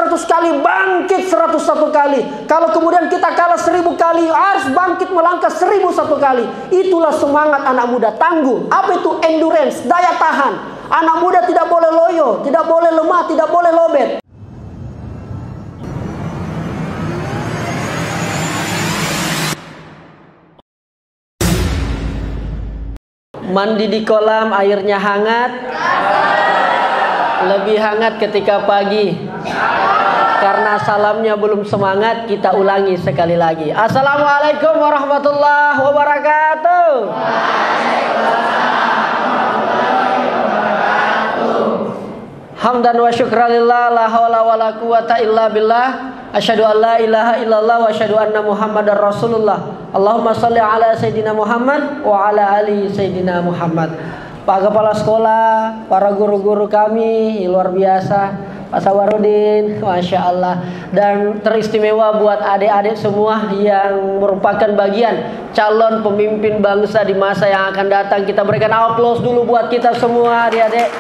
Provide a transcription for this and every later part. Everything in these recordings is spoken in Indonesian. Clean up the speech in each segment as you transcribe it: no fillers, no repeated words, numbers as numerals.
100 kali, bangkit 101 kali. Kalau kemudian kita kalah 1000 kali, harus bangkit melangkah 1001 kali. Itulah semangat anak muda, tangguh. Apa itu endurance, daya tahan. Anak muda tidak boleh loyo, tidak boleh lemah, tidak boleh lobet. Mandi di kolam airnya hangat, lebih hangat ketika pagi. Karena salamnya belum semangat, kita ulangi sekali lagi. Assalamualaikum warahmatullahi wabarakatuh. Hamdan wa syukranillah, la hawla wa la quwata illa billah. Asyhadu an la ilaha illallah wa asyhadu anna Muhammadar Rasulullah. Allahumma shalli ala Sayyidina Muhammad wa ala ali Sayyidina Muhammad. Pak Kepala Sekolah, para guru-guru kami, luar biasa. Pak Sawarudin, Masya Allah. Dan teristimewa buat adik-adik semua yang merupakan bagian calon pemimpin bangsa di masa yang akan datang. Kita berikan aplaus dulu buat kita semua adik-adik.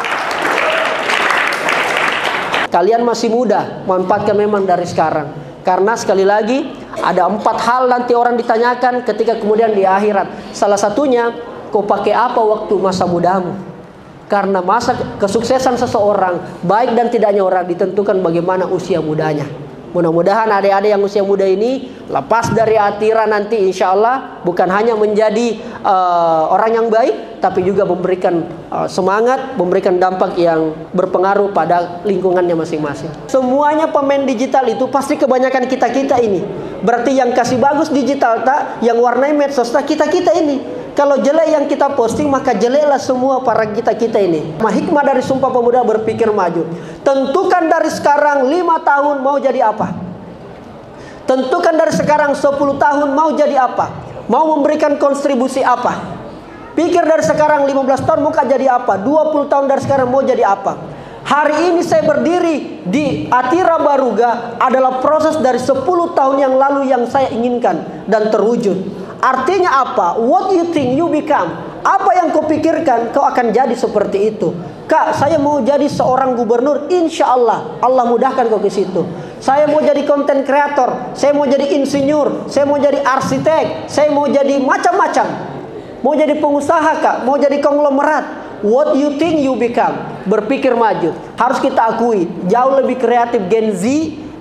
Kalian masih muda, manfaatkan memang dari sekarang. Karena sekali lagi, ada 4 hal nanti orang ditanyakan ketika kemudian di akhirat. Salah satunya, kau pakai apa waktu masa mudamu? Karena masa kesuksesan seseorang, baik dan tidaknya orang, ditentukan bagaimana usia mudanya. Mudah-mudahan adik-adik yang usia muda ini lepas dari atiran nanti, insya Allah bukan hanya menjadi orang yang baik, tapi juga memberikan semangat, memberikan dampak yang berpengaruh pada lingkungannya masing-masing. Semuanya pemain digital itu pasti kebanyakan kita-kita ini. Berarti yang kasih bagus digital tak, yang warnai medsos tak, kita-kita ini. Kalau jelek yang kita posting, maka jeleklah semua para kita-kita ini. Hikmah dari Sumpah Pemuda Berpikir Maju. Tentukan dari sekarang 5 tahun mau jadi apa. Tentukan dari sekarang 10 tahun mau jadi apa. Mau memberikan kontribusi apa. Pikir dari sekarang 15 tahun mau jadi apa. 20 tahun dari sekarang mau jadi apa. Hari ini saya berdiri di Atira Baruga adalah proses dari 10 tahun yang lalu yang saya inginkan dan terwujud. Artinya apa? What you think you become. Apa yang kau pikirkan, kau akan jadi seperti itu. Kak, saya mau jadi seorang gubernur. Insya Allah, Allah mudahkan kau ke situ. Saya mau jadi content creator. Saya mau jadi insinyur. Saya mau jadi arsitek. Saya mau jadi macam-macam. Mau jadi pengusaha kak. Mau jadi konglomerat. What you think you become. Berpikir maju. Harus kita akui, jauh lebih kreatif Gen Z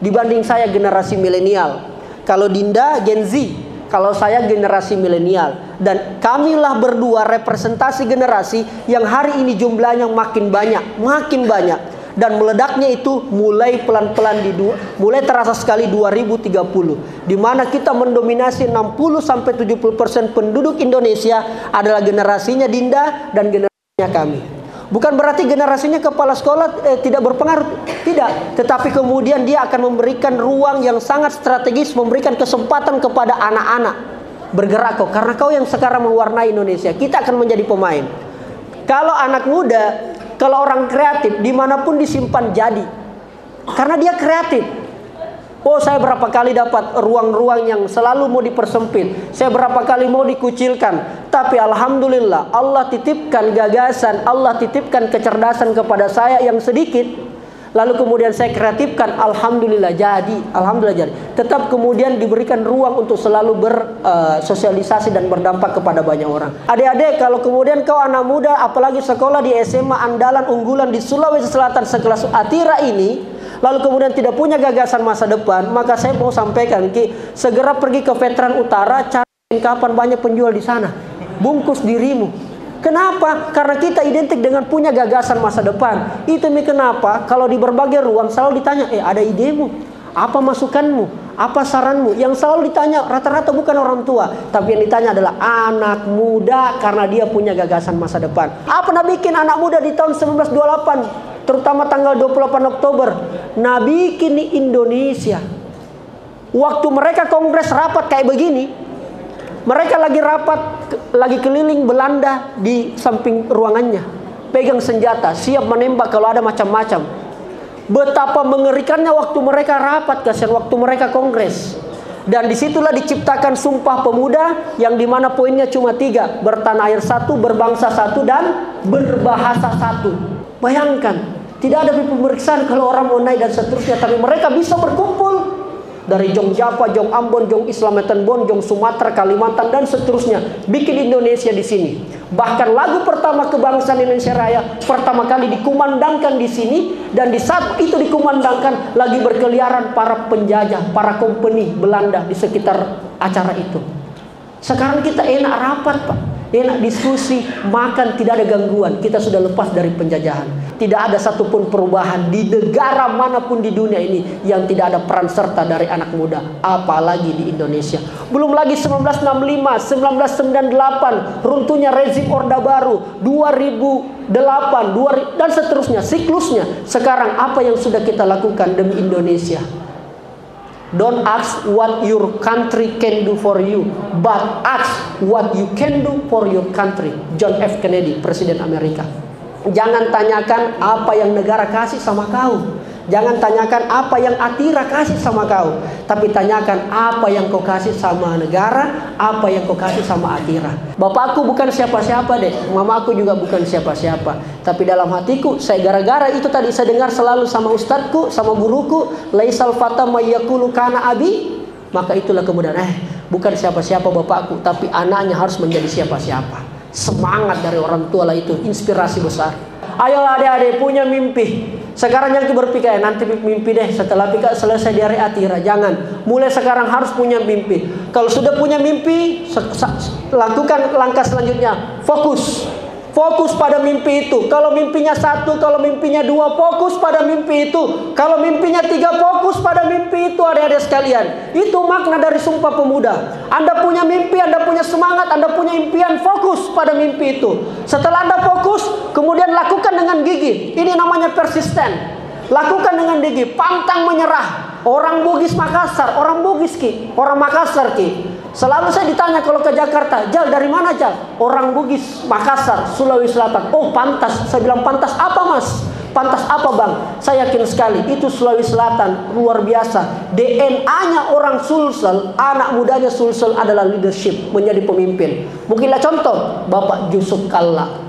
dibanding saya generasi milenial. Kalau Dinda Gen Z, kalau saya generasi milenial. Dan kamilah berdua representasi generasi yang hari ini jumlahnya makin banyak. Makin banyak. Dan meledaknya itu mulai pelan-pelan mulai terasa sekali 2030. Di mana kita mendominasi 60-70% penduduk Indonesia adalah generasinya Dinda dan generasinya kami. Bukan berarti generasinya kepala sekolah tidak berpengaruh. Tidak. Tetapi kemudian dia akan memberikan ruang yang sangat strategis. Memberikan kesempatan kepada anak-anak. Bergerak kau. Karena kau yang sekarang mewarnai Indonesia. Kita akan menjadi pemain. Kalau anak muda, kalau orang kreatif, dimanapun disimpan jadi. Karena dia kreatif. Oh, saya berapa kali dapat ruang-ruang yang selalu mau dipersempit. Saya berapa kali mau dikucilkan. Tapi alhamdulillah Allah titipkan gagasan, Allah titipkan kecerdasan kepada saya yang sedikit. Lalu kemudian saya kreatifkan, alhamdulillah jadi. Alhamdulillah jadi. Tetap kemudian diberikan ruang untuk selalu bersosialisasi dan berdampak kepada banyak orang. Adik-adik, kalau kemudian kau anak muda, apalagi sekolah di SMA andalan unggulan di Sulawesi Selatan sekelas Atira ini, lalu kemudian tidak punya gagasan masa depan, maka saya mau sampaikan, Ki, segera pergi ke Veteran Utara, cari kapan banyak penjual di sana. Bungkus dirimu. Kenapa? Karena kita identik dengan punya gagasan masa depan. Itu kenapa kalau di berbagai ruang selalu ditanya, ada idemu? Apa masukanmu? Apa saranmu? Yang selalu ditanya rata-rata bukan orang tua, tapi yang ditanya adalah anak muda karena dia punya gagasan masa depan. Apa nak bikin anak muda di tahun 1928? Terutama tanggal 28 Oktober. Nah bikin di Indonesia. Waktu mereka kongres rapat kayak begini, mereka lagi rapat, lagi keliling Belanda di samping ruangannya. Pegang senjata, siap menembak kalau ada macam-macam. Betapa mengerikannya waktu mereka rapat, kasihan waktu mereka kongres. Dan disitulah diciptakan Sumpah Pemuda yang dimana poinnya cuma 3. Bertanah air satu, berbangsa satu, dan berbahasa satu. Bayangkan, Tidak ada pemeriksaan kalau orang mau naik dan seterusnya, tapi mereka bisa berkumpul dari Jong Java, Jong Ambon, Jong Islametenbon, Jong Sumatera, Kalimantan dan seterusnya, bikin Indonesia di sini. Bahkan lagu pertama kebangsaan Indonesia Raya pertama kali dikumandangkan di sini, dan di saat itu dikumandangkan lagi berkeliaran para penjajah, para kompeni Belanda di sekitar acara itu. Sekarang kita enak rapat, Pak. Enak diskusi, makan, tidak ada gangguan. Kita sudah lepas dari penjajahan. Tidak ada satupun perubahan di negara manapun di dunia ini yang tidak ada peran serta dari anak muda, apalagi di Indonesia. Belum lagi 1965, 1998, runtuhnya rezim Orde Baru, 2008, dan seterusnya, siklusnya. Sekarang apa yang sudah kita lakukan demi Indonesia? Don't ask what your country can do for you, but ask what you can do for your country. John F. Kennedy, Presiden Amerika. Jangan tanyakan apa yang negara kasih sama kau. Jangan tanyakan apa yang Atira kasih sama kau, tapi tanyakan apa yang kau kasih sama negara, apa yang kau kasih sama Atira. Bapakku bukan siapa-siapa deh, mamaku juga bukan siapa-siapa, tapi dalam hatiku saya gara-gara itu tadi saya dengar selalu sama ustadku, sama guruku, laisal fata mayyakulu kana abi, maka itulah kemudian bukan siapa-siapa bapakku, tapi anaknya harus menjadi siapa-siapa. Semangat dari orang tua lah itu, inspirasi besar. Ayo adik-adik punya mimpi. Sekarang jangan berpikir nanti mimpi deh setelah pikir selesai dari Atira. Jangan. Mulai sekarang harus punya mimpi. Kalau sudah punya mimpi, lakukan langkah selanjutnya. Fokus. Fokus pada mimpi itu. Kalau mimpinya 1, kalau mimpinya 2, fokus pada mimpi itu. Kalau mimpinya 3, fokus pada mimpi itu, adik-adik sekalian. Itu makna dari Sumpah Pemuda. Anda punya mimpi, Anda punya semangat, Anda punya impian, fokus pada mimpi itu. Setelah Anda fokus, kemudian lakukan dengan gigih. Ini namanya persisten. Lakukan dengan gigih, pantang menyerah. Orang Bugis Makassar, orang Bugis Ki, orang Makassar Ki. Selalu saya ditanya kalau ke Jakarta, Jal dari mana Jal? Orang Bugis Makassar, Sulawesi Selatan. Oh pantas, saya bilang pantas apa Mas? Pantas apa Bang? Saya yakin sekali itu Sulawesi Selatan luar biasa. DNA-nya orang Sulsel, anak mudanya Sulsel adalah leadership, menjadi pemimpin. Mungkinlah contoh Bapak Yusuf Kalla.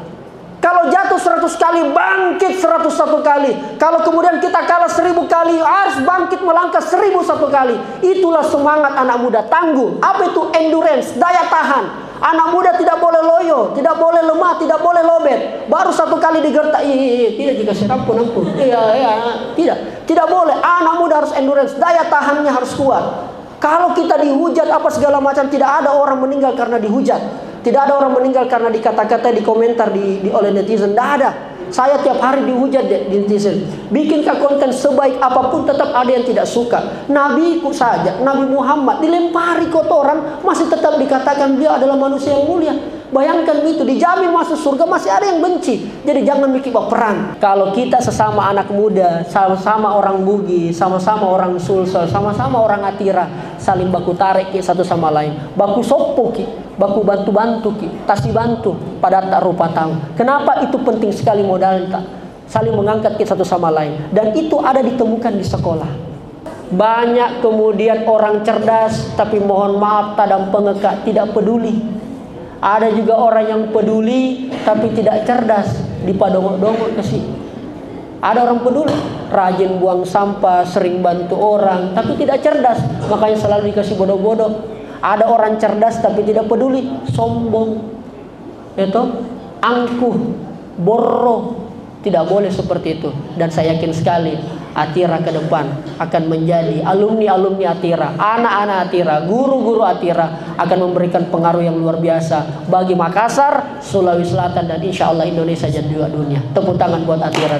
Kalau jatuh 100 kali, bangkit 101 kali. Kalau kemudian kita kalah 1000 kali, harus bangkit melangkah 1001 kali. Itulah semangat anak muda, tangguh. Apa itu endurance, daya tahan. Anak muda tidak boleh loyo, tidak boleh lemah, tidak boleh lobet. Baru 1 kali digertak, tidak dikasih ampun. Tidak boleh. Anak muda harus endurance, daya tahannya harus kuat. Kalau kita dihujat apa segala macam, tidak ada orang meninggal karena dihujat. Tidak ada orang meninggal karena dikata-kata, di komentar oleh netizen. Tidak ada. Saya tiap hari dihujat di netizen. Bikinkah konten sebaik apapun tetap ada yang tidak suka. Nabiku saja, Nabi Muhammad dilempari kotoran, masih tetap dikatakan dia adalah manusia yang mulia. Bayangkan itu, dijamin masuk surga, masih ada yang benci. Jadi jangan bikin baperan. Kalau kita sesama anak muda, sama-sama orang Bugis, sama-sama orang Sulsel, sama-sama orang Atira, saling baku tarik satu sama lain, baku sopo ki, baku bantu-bantu ki, tasi bantu pada tak rupa tahu. Kenapa itu penting sekali modal tak saling mengangkat kita satu sama lain, dan itu ada ditemukan di sekolah. Banyak kemudian orang cerdas tapi mohon maaf tak ada pengekak, tidak peduli. Ada juga orang yang peduli tapi tidak cerdas, dipadongok-dongok kasih. Ada orang peduli, rajin buang sampah, sering bantu orang, tapi tidak cerdas, makanya selalu dikasih bodoh-bodoh. Ada orang cerdas tapi tidak peduli, sombong, itu angkuh, borro. Tidak boleh seperti itu. Dan saya yakin sekali Atira ke depan akan menjadi alumni-alumni Atira, anak-anak Atira, guru-guru Atira akan memberikan pengaruh yang luar biasa bagi Makassar, Sulawesi Selatan, dan insya Allah Indonesia dan juga dunia. Tepuk tangan buat Atira.